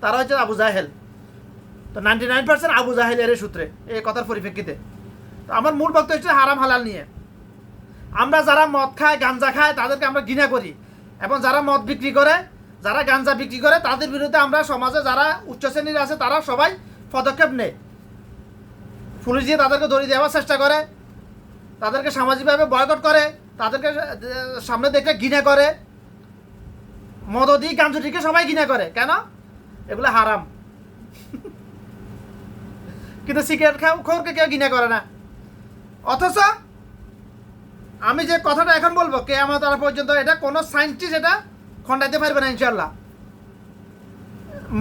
তারা হচ্ছে আবু জাহেল। তো 99% আবু জাহেলের সূত্রে এই কথার পরিপ্রেক্ষিতে। তো আমার মূল বক্তব্য হচ্ছে হারাম হালাল নিয়ে। আমরা যারা মদ খায় গাঞ্জা খায় তাদেরকে আমরা ঘৃণা করি, এবং যারা মদ বিক্রি করে, যারা গাঞ্জা বিক্রি করে, তাদের বিরুদ্ধে আমরা সমাজে যারা উচ্চ শ্রেণীর আছে তারা সবাই পদক্ষেপ নেয়। পুলিশ দিয়ে তাদেরকে ধরিয়ে দেওয়ার চেষ্টা করে, তাদেরকে সামাজিকভাবে বয়কট করে, তাদেরকে সামনে দেখে ঘৃণা করে। মদদি গাঞ্জুটিকে সবাই ঘৃণা করে, কেন? এগুলো হারাম। কিন্তু সিগারেট খোরকে কেউ ঘৃণা করে না। অথচ আমি যে কথাটা এখন বলবো, কিয়ামত তারা পর্যন্ত এটা কোনো সায়েন্টিস্ট এটা খণ্ডাইতে পারবে না ইনশাল্লাহ।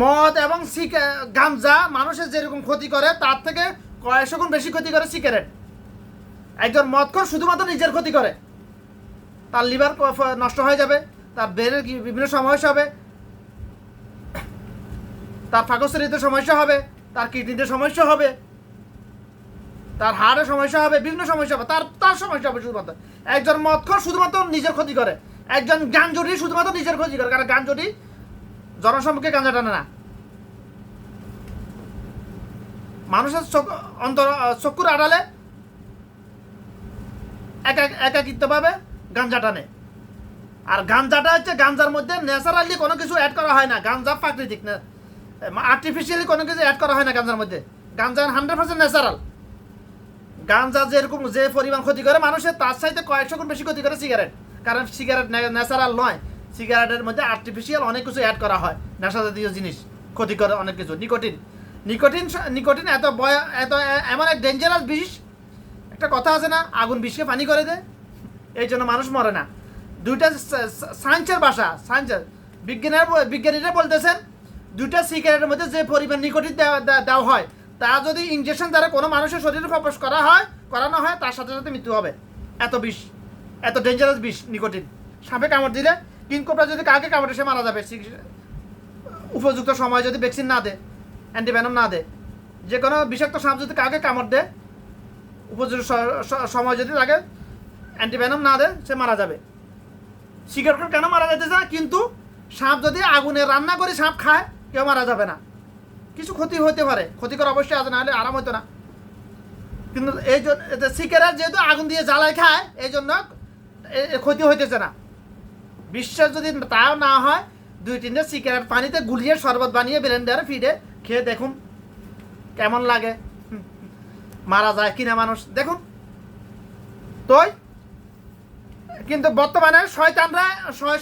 মদ এবং গাঞ্জা মানুষের যেরকম ক্ষতি করে তার থেকে কয়েকশো গুণ বেশি ক্ষতি করে সিগারেট। একজন মদখোর শুধুমাত্র নিজের ক্ষতি করে, তার লিভার নষ্ট হয়ে যাবে, তার ব্রেনের বিভিন্ন সমস্যা হবে, তার পাকস্থলীতে সমস্যা হবে, তার কিডনিতে সমস্যা হবে, তার হাড়ের সমস্যা হবে, বিভিন্ন সমস্যা হবে, তার সমস্যা হবে শুধুমাত্র। একজন মদখোর শুধুমাত্র নিজের ক্ষতি করে, একজন গাঞ্জুটি শুধুমাত্র নিজের ক্ষতি করে, কারণ গাঞ্জুটি জনসম্মুখে গাঁজা টানে না, মানুষের চক্ষুর আড়ালে একাকিত্বভাবে গাঞ্জা টানে। আর গাঞ্জাটা হচ্ছে, গাঞ্জার মধ্যে ন্যাচারালি কোনো কিছু অ্যাড করা হয় না। গাঞ্জা প্রাকৃতিক না, আর্টিফিশিয়ালি কোনো কিছু অ্যাড করা হয় না গাঞ্জার মধ্যে। গাঞ্জা 100% ন্যাচারাল। গাঞ্জা যেরকম যে পরিমাণ ক্ষতি করে মানুষের, তার চাইতে কয়েকশো গুণ বেশি ক্ষতি করে সিগারেট। কারণ সিগারেট ন্যাচারাল নয়, সিগারেটের মধ্যে আর্টিফিশিয়াল অনেক কিছু অ্যাড করা হয়, নেশা জাতীয় জিনিস, ক্ষতি করে অনেক কিছু। নিকোটিন এত এমন এক ডেঞ্জারাস বিষ। একটা কথা আছে না, আগুন বিষকে পানি করে দেয়, এই জন্য মানুষ মরে না। দুইটা সায়েন্সের ভাষা, বিজ্ঞানীরা বলতেছেন দুইটা সিগারেটের মধ্যে যে পরিমাণ নিকোটিন দেওয়া হয়, তা যদি ইনজেকশন দ্বারা কোনো মানুষের শরীরে প্রবেশ করানো হয়, তার সাথে সাথে মৃত্যু হবে। এত বিষ, এত ডেঞ্জারাস বিষ নিকোটিন। সাপে কামড় দিলে, কিংকোবরা যদি কাউকে কামড়ে সে মারা যাবে, উপযুক্ত সময় যদি ভ্যাকসিন না দেয়, অ্যান্টিভেনম না দেয়। যে কোনো বিষাক্ত সাপ যদি কাউকে কামড় দেয়, উপযুক্ত সময় যদি তাকে অ্যান্টিভেনম না দেয়, সে মারা যাবে। সিগারেট কেন মারা যাইতেছে না? কিন্তু সাপ যদি আগুনে রান্না করে সাপ খায়, কেউ মারা যাবে না। কিছু ক্ষতি হতে পারে, ক্ষতিকর অবশ্যই আছে, না হলে আরাম হতো না। কিন্তু এই জন্য সিগারেট যেহেতু আগুন দিয়ে জ্বালায় খায়, এই জন্য ক্ষতি হইতেছে না। বিশ্বাস যদি তাও না হয়, 2-3টা সিগারেট পানিতে গুলিয়ে শরবত বানিয়ে ব্লেন্ডারে ফিডে খেয়ে দেখুন কেমন লাগে। মারা যায় কিনা মানুষ, দেখুন। তোই কিন্তু বর্তমানে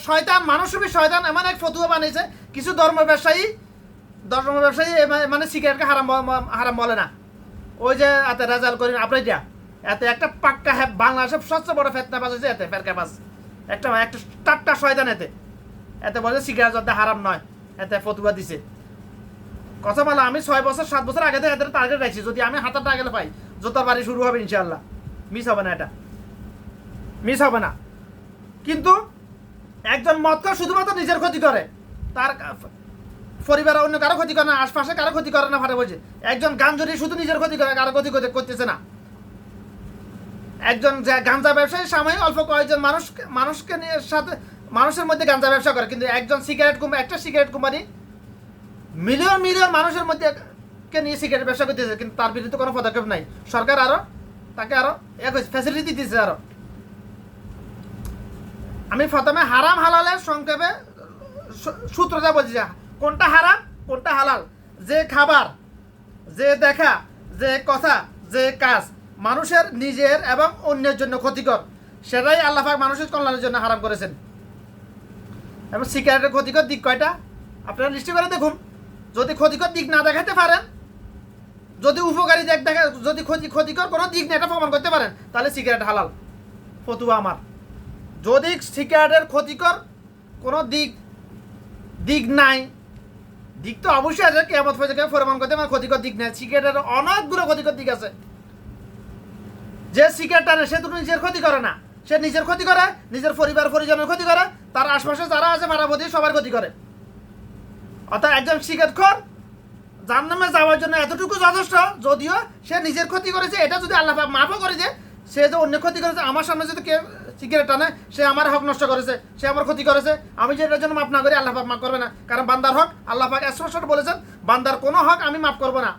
শয়তান মানুষরূপী শয়তান এমন এক ফতুয়া বানিয়েছে, কিছু ধর্ম ব্যবসায়ী মানে সিগারেটকে হারাম বলে না। ওই যে এতে রেজাল্ট করেন আপনার, এতে একটা পাক্কা বাংলাদেশের সবচেয়ে বড় ফেতনাবাজ হয়েছে, এতে ফেরকাবাজ একটা টাট্টা শয়তান। এতে বলে সিগারেট যাতে হারাম নয়, এতে ফতুয়া দিছে। কথা বলা, আমি 6-7 বছর আগে থেকে এদের টার্গেট রাখছি, যদি আমি হাতের টার্গেট পাই, জোতার বাড়ি শুরু হবে ইনশাআল্লাহ। মিস হবে না, এটা মিস হবে না। কিন্তু একজন মদখোর শুধুমাত্র নিজের ক্ষতি করে, তার পরিবারে অন্য কারো ক্ষতি করে না, আশপাশে কারো ক্ষতি করে না। ফাটে বলছে একজন গাঞ্জুরি শুধু নিজের ক্ষতি করে, কারো ক্ষতি করতেছে না। একজন গাঞ্জা ব্যবসায়ী সাময়িক অল্প কয়েকজন মানুষকে নিয়ে সাথে মানুষের মধ্যে গাঞ্জা ব্যবসা করে, কিন্তু একজন একটা সিগারেট কোম্পানি মিলিয়ন মানুষের মধ্যে কে নিয়ে সিগারেট ব্যবসা করতেছে, কিন্তু তার বিরুদ্ধে কোনো পদক্ষেপ নাই। সরকার তাকে ফ্যাসিলিটি দিচ্ছে। আমি প্রথমে হারাম হালালের সংক্ষেপে সূত্রটা বলছি, কোনটা হারাম কোনটা হালাল। যে খাবার, যে দেখা, যে কথা, যে কাজ মানুষের নিজের এবং অন্যের জন্য ক্ষতিকর, সেটাই আল্লাহ পাক মানুষের কল্যাণের জন্য হারাম করেছেন। এবং সিগারেটের ক্ষতিকর দিক কয়টা আপনারা লিস্ট করে দেখুন। যদি ক্ষতিকর দিক না দেখাতে পারেন, যদি উপকারী দিক দেখা, যদি ক্ষতিকর কোনো দিক না এটা প্রমাণ করতে পারেন, তাহলে সিগারেট হালাল ফতুয়া আমার। যদি সিগারেটের ক্ষতিকর কোনো দিক নাই, দিক তো অবশ্যই আছে, কিয়ামত পর্যন্ত প্রমাণ করতে পারে ক্ষতিকর দিক নাই। সিগারেটের অনেকগুলো ক্ষতিকর দিক আছে। যে সিগারেট টানে সে তো নিজের ক্ষতি করে না, সে নিজের ক্ষতি করে, নিজের পরিবার পরিজনের ক্ষতি করে, তার আশপাশে যারা আছে পাড়াপতি সবার ক্ষতি করে। অর্থাৎ একজন সিগারেটখোর জাহান্নামে যাওয়ার জন্য এতটুকু যথেষ্ট, যদিও সে নিজের ক্ষতি করেছে, এটা যদি আল্লাহ মাফও করে যে সে যে অন্য ক্ষতি করেছে, আমার সামনে যদি কেউ সিগারেট টানে সে আমার হক নষ্ট করেছে, সে আমার ক্ষতি করেছে, আমি যে এটার জন্য মাফ না করি আল্লাহ পাক মাফ করবে না। কারণ বান্দার হক আল্লাহ পাক স্পষ্ট বলেছেন, বান্দার কোনো হক আমি মাফ করবো না।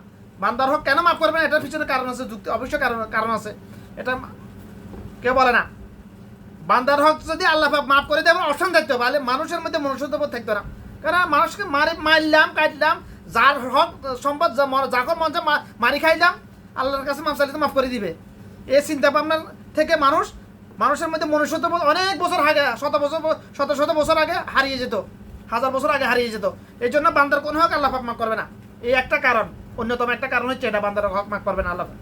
বান্দার হক কেন মাফ করবে না, এটার পিছনে কারণ আছে, যুক্তি অবশ্যই কারণ আছে, এটা কেউ বলে না। বান্দার হক যদি আল্লাহ পাক মাফ করে দেবে অপশন থাকতে হবে, তাহলে মানুষের মধ্যে মনুষ্যত্ববোধ থাকতো না। কারণ মানুষকে মারলাম কাটলাম, যার হক সম্পদ যাকে মঞ্চে মারি খাইলাম, আল্লাহর কাছে মাফ চাইলে তো মাফ করে দিবে। এই চিন্তা ভাবনার থেকে মানুষের মধ্যে মনুষ্যত্ববোধ অনেক বছর আগে, শত বছর আগে হারিয়ে যেত, হাজার বছর আগে হারিয়ে যেত। এই জন্য বান্দার কোনো হক আল্লাহ পাক মাফ করবে না। এই একটা কারণ, অন্যতম একটা কারণ হচ্ছে এটা, বান্দার হক মাফ করবে না আল্লাহ পাক।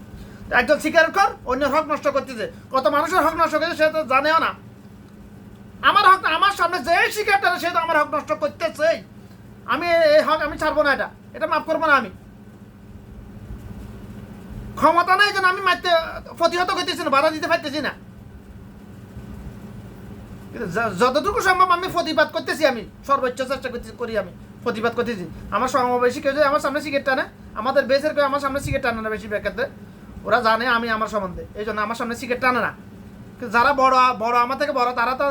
একজন সিগারেট কর অন্যের হক নষ্ট করতেছে, কত মানুষের হক নষ্ট করছে সে তো জানেও না। আমার হক, আমার সামনে যে সিগারেট টানে সে তো আমার হক নষ্ট করতেছে, আমি এই হক আমি ছাড়বো না, এটা মাফ করবো না। আমি ক্ষমতা নাই যেন আমি মারতে প্রতিহত করতেছি না, বাধা দিতে পারতেছি না, যতটুকু সম্ভব আমি প্রতিবাদ করতেছি, আমি সর্বোচ্চ চেষ্টা করি, আমি প্রতিবাদ করতেছি। আমার সমবয়সী কেউ যদি আমার সামনে সিগারেট টানে, আমাদের বেসের কেউ আমার সামনে সিগারেট টানে না, বেশি ক্ষেত্রে ওরা জানে আমি আমার সম্বন্ধে, এই জন্য আমার সামনে সিগারেট টানে না। যারা বড় আমার থেকে বড় তারা তো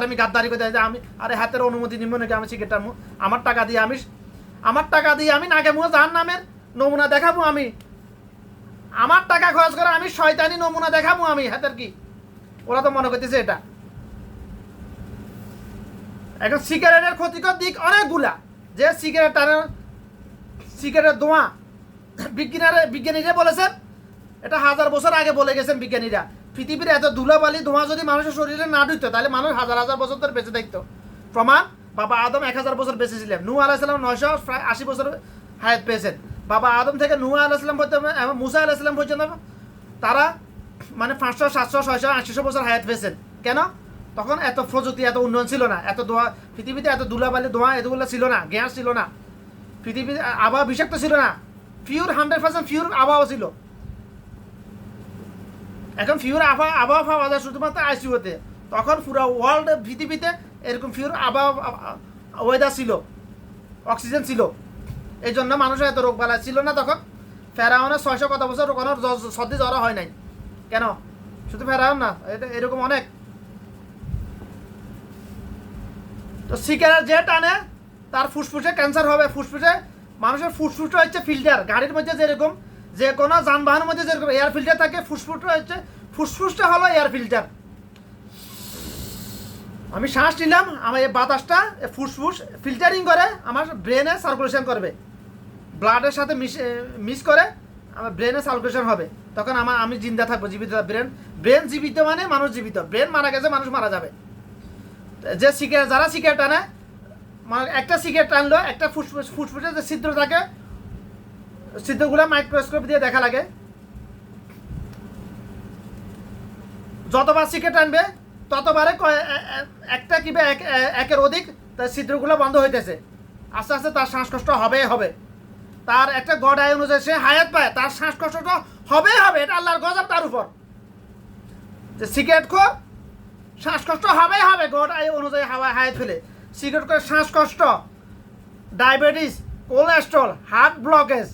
আমি গাদ্দারি করে দেয় যে আমি আরে হাতের অনুমতি নিব নাকি আমি সিগারেট টানবো, আমার টাকা দিয়ে আমি নাকে মুখে জাহান্নামের নমুনা দেখাবো, আমি আমার টাকা খরচ করে আমি শয়তানি নমুনা দেখাবো আমি হাতের কি। ওরা তো মনে করতেছে এটা। এখন সিগারেটের ক্ষতিকর দিক অনেকগুলা, যে সিগারেট টানে, সিগারেটের ধোঁয়া বিজ্ঞানীরা বলেছেন, এটা 1000 বছর আগে বলে গেছেন বিজ্ঞানীরা, পৃথিবীর এত ধুলাবালি ধোঁয়া যদি মানুষের শরীরে না ঢুকতো তাহলে মানুষ হাজার বছর ধরে বেঁচে থাকতো। প্রমাণ, বাবা আদম 1000 বছর বেঁচে ছিলেন, নূহ আলাইহিস সালাম 980 বছর হায়াত পেয়েছেন। বাবা আদম থেকে নূহ আলাইহিস সালাম পর্যন্ত এবং মুসা আলাইহিস সালাম পর্যন্ত তারা মানে 500, 700, 600, 800 বছর হায়াত পেয়েছেন। কেন? তখন এত প্রযুক্তি, এত উন্নয়ন ছিল না, এত ধোঁয়া পৃথিবীতে, এত ধুলাবালি ধোঁয়া এতগুলো ছিল না, গ্যাস ছিল না, পৃথিবীর আবহাওয়া বিষাক্ত ছিল না, পিওর 100% পিওর আবহাওয়া ছিল। এখন পিওর আবহাওয়া পাওয়া যায় শুধুমাত্র আইসিইউতে, তখন পুরো ওয়ার্ল্ড পৃথিবীতে এরকম পিওর আবহাওয়া ওয়েদার ছিল, অক্সিজেন ছিল, এই জন্য মানুষের এত রোগ বালা ছিল না তখন। ফেরাউনের 600 কত বছর কোনো সর্দি জ্বর হয় নাই। কেন? শুধু ফেরাউন না, এটা এরকম অনেক। তো সিগারেট যে টানে তার ফুসফুসে ক্যান্সার হবে। ফুসফুসে, মানুষের ফুসফুসটা হচ্ছে ফিল্টার, গাড়ির মধ্যে যেরকম যে কোনো যানবাহনের মধ্যে যেরকম এয়ার ফিল্টার থাকে, ফুসফুসটা হলো এয়ার ফিল্টার। আমি শ্বাস নিলাম, আমার এই বাতাসটা ফুসফুস ফিল্টারিং করে আমার ব্রেনে সার্কুলেশন করবে, ব্লাডের সাথে মিক্স করে আমার ব্রেনে সার্কুলেশন হবে, তখন আমি জিন্দা থাকবো, জীবিত। ব্রেন জীবিত মানে মানুষ জীবিত, ব্রেন মারা গেছে মানুষ মারা যাবে। যে যারা সিগারেট টানে, মানে একটা সিগারেট টানলো, একটা ফুসফুসে যে ছিদ্র থাকে, ছিদ্রগুলো মাইক্রোস্কোপ দিয়ে দেখা লাগে। যতবার সিগারেট টানবে ততবারে একটা কিংবা একের অধিক তার ছিদ্রগুলো বন্ধ হইতেছে, আস্তে আস্তে তার শ্বাসকষ্ট হবে। তার একটা গড় আয় অনুযায়ী সে হায়াত পায়, তার শ্বাসকষ্টটা হবে, এটা আল্লাহর গজব তার উপর। যে সিগারেট খোর শ্বাসকষ্ট হবে, গড় আয় অনুযায়ী হায়াত ফেলে। সিগারেট করে শ্বাসকষ্ট, ডায়াবেটিস, কোলেস্ট্রল, হার্ট ব্লকেজ,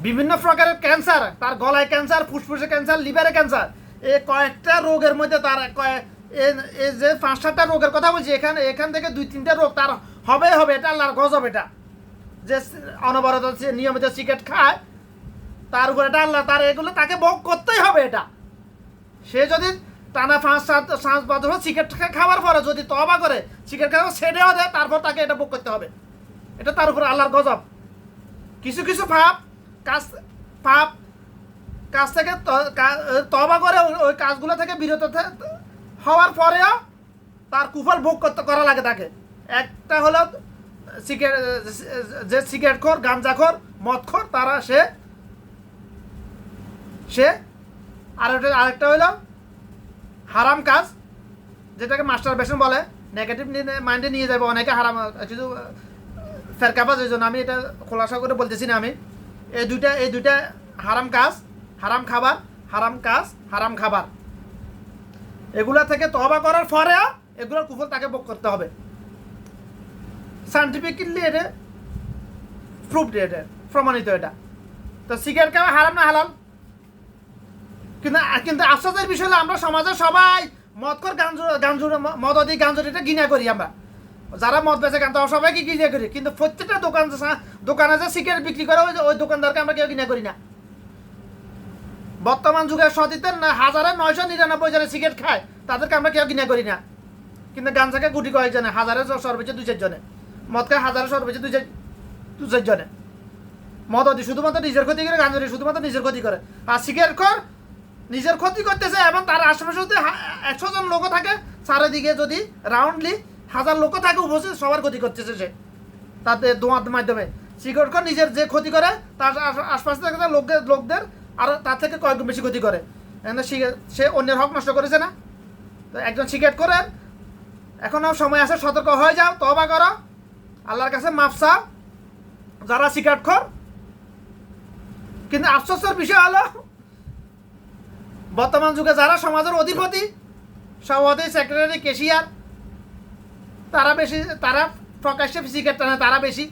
বিভিন্ন প্রকারের ক্যান্সার, তার গলায় ক্যান্সার, ফুসফুসে ক্যান্সার, লিভারে ক্যান্সার, এই কয়েকটা রোগের মধ্যে তার এই যে 5-7টা রোগের কথা বলছি, এখান থেকে 2-3টা রোগ তার হবে, এটা আল্লাহর গজব। এটা যে অনবরত নিয়মিত সিগারেট খায় তার উপর এটা আল্লাহ, তার এগুলো তাকে ভোগ করতেই হবে। এটা সে যদি টানা 5-7 বছর সিগারেট খাওয়ার পরে যদি তওবা করে সিগারেট খাওয়া ছেড়েও দেয়, তারপর তাকে এটা ভোগ করতে হবে। এটা তার উপর আল্লাহর গজব। কিছু কাজ থেকে তওবা করে ওই কাজগুলো থেকে বিরত হওয়ার পরেও তার কুফল ভোগ করা লাগে তাকে। একটা হলো যে সিগারেটখোর, গাঞ্জাখোর, মদখোর, তারা সে আরেকটা হইল হারাম কাজ, যেটাকে মাস্টারবেশন বলে, নেগেটিভ মাইন্ডে নিয়ে যাবে অনেকে হারাম কিছু ফেরকাবাজ। ওই জন্য আমি এটা খোলাসা করে বলতেছি না। আমি এই দুইটা হারাম কাজ, হারাম খাবার, এগুলা থেকে তওবা করার পরেও এগুলোর কুফল তাকে ভোগ করতে হবে। সায়েন্টিফিক্যালি এটা প্রুভড, এটা প্রমাণিত। এটা তো সিগারেট খাওয়া হারাম না হালাল? কিন্তু কিন্তু আশ্চর্যের বিষয় হলো আমরা সমাজে সবাই মদখোর গাঞ্জুর মদাদি গাঞ্জুর এটা ঘৃণা করি আমরা, যারা মদ বেচে গান তারা সবাইকে ঘৃণা করি, কিন্তু প্রত্যেকটা দোকানে যে সিগারেট বিক্রি করে ওই দোকানদারকে আমরা কেউ ঘৃণা করি না। বর্তমান যুগের সতীর্থের 1999 জনে সিগারেট খায়, তাদেরকে আমরা কেউ ঘৃণা করি না, কিন্তু গাঞ্জাকে গুটি কয়েকজনে, হাজারের সর্বোচ্চ 2-4 জনে, মদ খায় হাজারের সর্বোচ্চ 2-4 জনে। মদাদি শুধুমাত্র নিজের ক্ষতি করে, গাঞ্জুরি শুধুমাত্র নিজের ক্ষতি করে, আর সিগারেট খোর নিজের ক্ষতি করতেছে এবং তার আশেপাশে যদি 100 জন লোকও থাকে, চারিদিকে যদি রাউন্ডলি 1000 লোকও থাকে উপস্থিত, সবার ক্ষতি করতেছে সে তাদের দোয়ার মাধ্যমে। সিগারেট খোর নিজের যে ক্ষতি করে তার আশপাশে থাকা লোকদের আর তার থেকে কয়েক গুণ বেশি ক্ষতি করে, সে অন্যের হক নষ্ট করেছে না। তো একজন সিগারেট করে এখনও সময় আছে, সতর্ক হয়ে যাও, তওবা করো, আল্লাহর কাছে মাফ চাও যারা সিগারেট খোর। কিন্তু আফসোসের বিষয় হলো বর্তমান যুগে যারা সমাজের অধিপতি, সভাপতি, সেক্রেটারি, ক্যাশিয়ার, তারা প্রকাশ্যে সিগারেট টানে, তারা বেশি,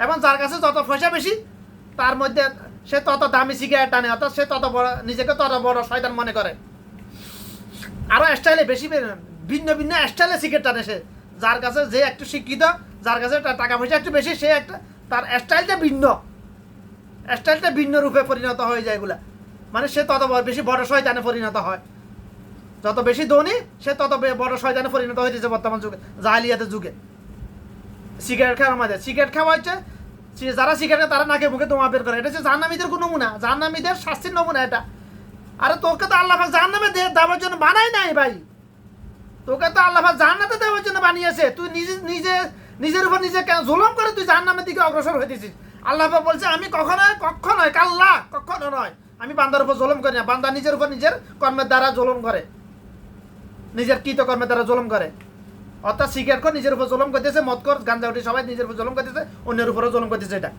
এবং যার কাছে যত পয়সা বেশি তার মধ্যে সে তত দামি সিগারেট টানে, অর্থাৎ সে তত বড়, নিজেকে তত বড় শয়তান মনে করে। আরও স্টাইলে বেশি ভিন্ন ভিন্ন স্টাইলে সিগারেট টানে সে, যার কাছে যে একটু শিক্ষিত, যার কাছে টাকা পয়সা একটু বেশি, সে একটা তার স্টাইলটা ভিন্ন রূপে পরিণত হয়ে যায় এগুলা, মানে সে তত বেশি বড় শয়তানে পরিণত হয়। যত বেশি ধনী সে তত বড় শয়তানে পরিণত হয়েছে বর্তমান যুগে, জাহিলিয়াতের যুগে। সিগারেট খাওয়ার মাঝে সিগারেট খাওয়া হচ্ছে, যারা সিগারেট তারা নাকে মুখে ধোঁয়া বের করে, এটা হচ্ছে জাহান্নামীদের কোনো নমুনা, জাহান্নামীদের শাস্তির নমুনা এটা। আরে তোকে তো আল্লাহ পাক জাহান্নামে দেওয়ার জন্য বানাই নাই ভাই, তোকে তো আল্লাহ পাক জাহান্নামে দেওয়ার জন্য বানিয়েছে। তুই নিজের উপর নিজে কেন জুলুম করে তুই জাহান্নামের দিকে অগ্রসর হইতেছিস? আল্লাহ পাক বলছে আমি কখনোই কাল্লা, কখনো নয়, আমি বান্দার উপর জুলুম করি না। বান্দা নিজের উপর নিজের কর্মের দ্বারা জুলুম করে, নিজের কৃতকর্মের দ্বারা জুলুম করে। অর্থাৎ সিগারেট খোর নিজের উপর জুলুম করতেছে, মদ খোর, গাঁজা উঠি সবাই নিজের উপর জুলুম করতেছে, অন্যের উপরও জুলুম করতেছে। এটা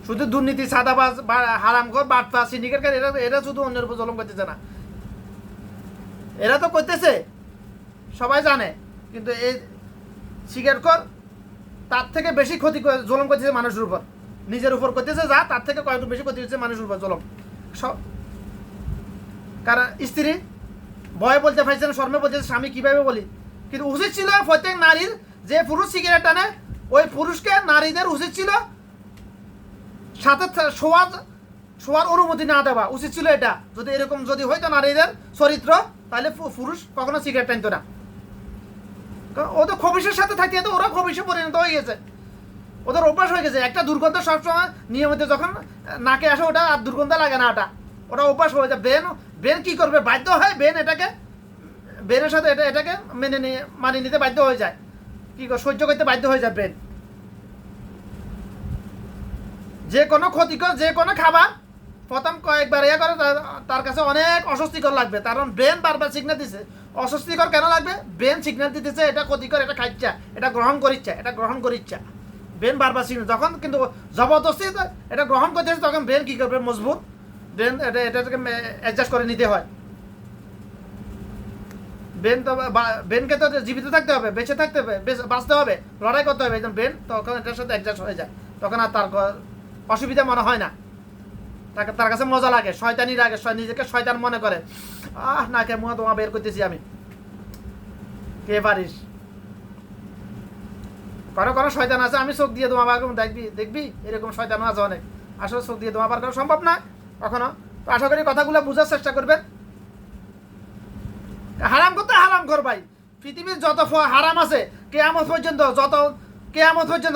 শুধু দুর্নীতি, সাদাবাজ, হারামখোর, বাটপা, সিন্ডিকেট, এরা শুধু অন্যের উপর জুলুম করতেছে না, এরা তো করতেছে, সবাই জানে। কিন্তু এই সিগারেট খোর তার থেকে বেশি ক্ষতি জুলুম করতেছে মানুষের উপর, নিজের উপর করতেছে যা, তার থেকে কয়েকটু বেশি ক্ষতি হচ্ছে মানুষের উপর জুলুম। কারণ স্ত্রী ভয়ে বলতে পারছে না, শর্মে বলতেছে স্বামী কিভাবে বলি। কিন্তু উচিত ছিল প্রত্যেক নারীর, যে পুরুষ সিগারেট টানে ওই পুরুষকে নারীদের উচিত ছিল সাথে শোয়ার অনুমতি না দেওয়া উচিত ছিল। এটা যদি এরকম যদি হইতো নারীদের চরিত্র, তাহলে পুরুষ কখনো সিগারেট টানতো না। ও তো খবিশের সাথে থাকতে তো ওরা খবিশে পরিণত হয়ে গেছে, ওদের অভ্যাস হয়ে গেছে। একটা দুর্গন্ধ সবসময় নিয়মিত যখন নাকে আসে, ওটা আর দুর্গন্ধ লাগে না, ওটা অভ্যাস হয়ে যায়। ব্রেন কি করবে, বাধ্য হয় ব্রেনের সাথে এটাকে মানিয়ে নিতে বাধ্য হয়ে যায়, কি সহ্য করতে বাধ্য হয়ে যায় ব্রেন। যে কোনো ক্ষতিকর যে কোনো খাবার প্রথম কয়েকবার করে তার কাছে অনেক অস্বস্তিকর লাগবে, কারণ ব্রেন বারবার সিগন্যাল দিচ্ছে। অস্বস্তিকর কেন লাগবে? ব্রেন সিগন্যাল দিতেছে এটা ক্ষতিকর, এটা খাইচ্ছা, এটা গ্রহণ করিচ্ছা। ব্রেন বারবার সিগন্যাল, যখন কিন্তু জবরদস্তি এটা গ্রহণ করতেছে, তখন ব্রেন কি করবে, মজবুত এটাকে অ্যাডজাস্ট করে নিতে হয়। ব্রেনকে তো জীবিত থাকতে হবে, বেঁচে থাকতে হবে, বাঁচতে হবে, লড়াই করতে হবে। একদম ব্রেন তখন এটার সাথে অ্যাডজাস্ট হয়ে যায়, তখন আর তার অসুবিধা মনে হয় না, তার কাছে মজা লাগে, শয়তানি লাগে, নিজেকে শয়তান মনে করে। নাকে মুখে তোমা বের করতেছি আমি, কে পারিস? কোনো শয়তান আছে, আমি চোখ দিয়ে তোমা বার করবো, দেখবি এরকম শয়তানও আছে অনেক। আসলে চোখ দিয়ে তোমা বার করা সম্ভব না কখনো। তো আশা করি কথাগুলো বোঝার চেষ্টা করবেন। হারাম করতে হারাম কর ভাই, পৃথিবীর যত হারাম আছে কেয়ামত পর্যন্ত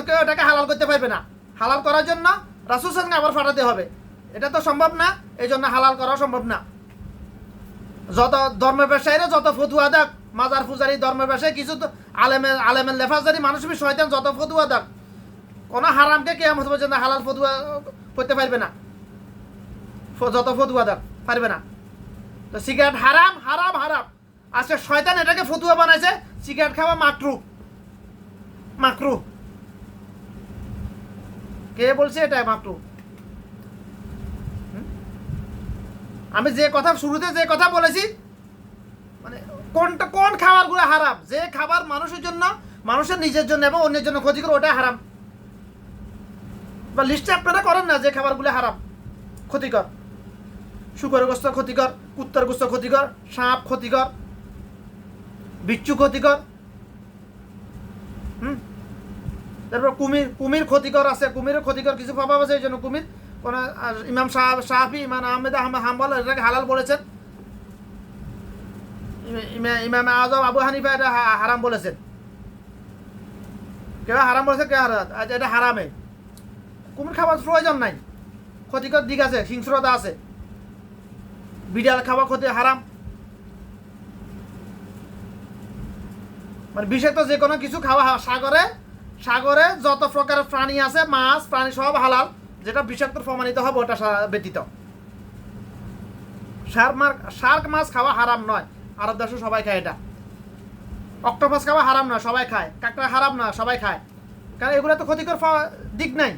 কেউ এটাকে হালাল করতে পারবে না। হালাল করার জন্য রাসূল সঙ্গে আবার ফাটাতে হবে, এটা তো সম্ভব না, এই জন্য হালাল করা সম্ভব না। যত ধর্মের ব্যবসায়ীরা যত ফতুয়া দেখ, মাজার পূজারি, ধর্মের ব্যবসায়ী, কিছু আলেমের লেফাজারি মানুষ শয়তান যত ফতুয়া দেখ, কোনো হারামকে কিয়ামত পর্যন্ত হালাল ফতুয়া করতে পারবে না, যত ফতুয়া দেখ পারবে না। তো সিগারেট হারাম হারাম হারাম, আজকে শয়তান এটাকে ফতুয়া বানাইছে সিগারেট খাওয়া মাকরু। কে বলছে এটা মাকরু? আমি যে কথা শুরুতে যে কথা বলেছি, মানে কোন খাবারগুলো হারাম, যে খাবার মানুষের জন্য, মানুষের নিজের জন্য এবং অন্যের জন্য ক্ষতিকর, ওটা হারাম। বা লিস্টে আপনারা করেন না যে খাবারগুলো হারাম, ক্ষতিকর, শুকরের গোস্ত ক্ষতিকর, কুত্তার গোস্ত ক্ষতিকর, সাপ ক্ষতিকর, বিচ্ছু ক্ষতিকর। তারপর কুমির ক্ষতিকর আছে, কুমিরের ক্ষতিকর কিছু প্রভাব আছে, এই জন্য কুমির কোন ইমাম শাফি, ইমাম আহমেদ হাম্বল এটাকে হালাল বলেছেন। ইমাম আজম আবু হানিফা এটা হারাম বলেছেন। কেউ হারাম বলেছে, কেউ হারাম, এটা হারামে। কুমির খাবার প্রয়োজন নাই, ক্ষতিকর দিক আছে, হিংস্রতা আছে। বিড়াল খাওয়া ক্ষতি হারাম, মানে বিষাক্ত যে কোনো কিছু খাওয়া। সাগরে যত প্রকারের প্রাণী আছে, মাছ প্রাণী সব হালাল, যেটা বিষাক্ত প্রমাণিত হবে ওটা ব্যতীত। শার্ক মাছ খাওয়া হারাম নয়, আরব দেশে সবাই খায় এটা। অক্টোপাস খাওয়া হারাম নয়, সবাই খায়। কাঁকড়া হারাম না, সবাই খায়, কারণ এগুলো তো ক্ষতিকর দিক নাই।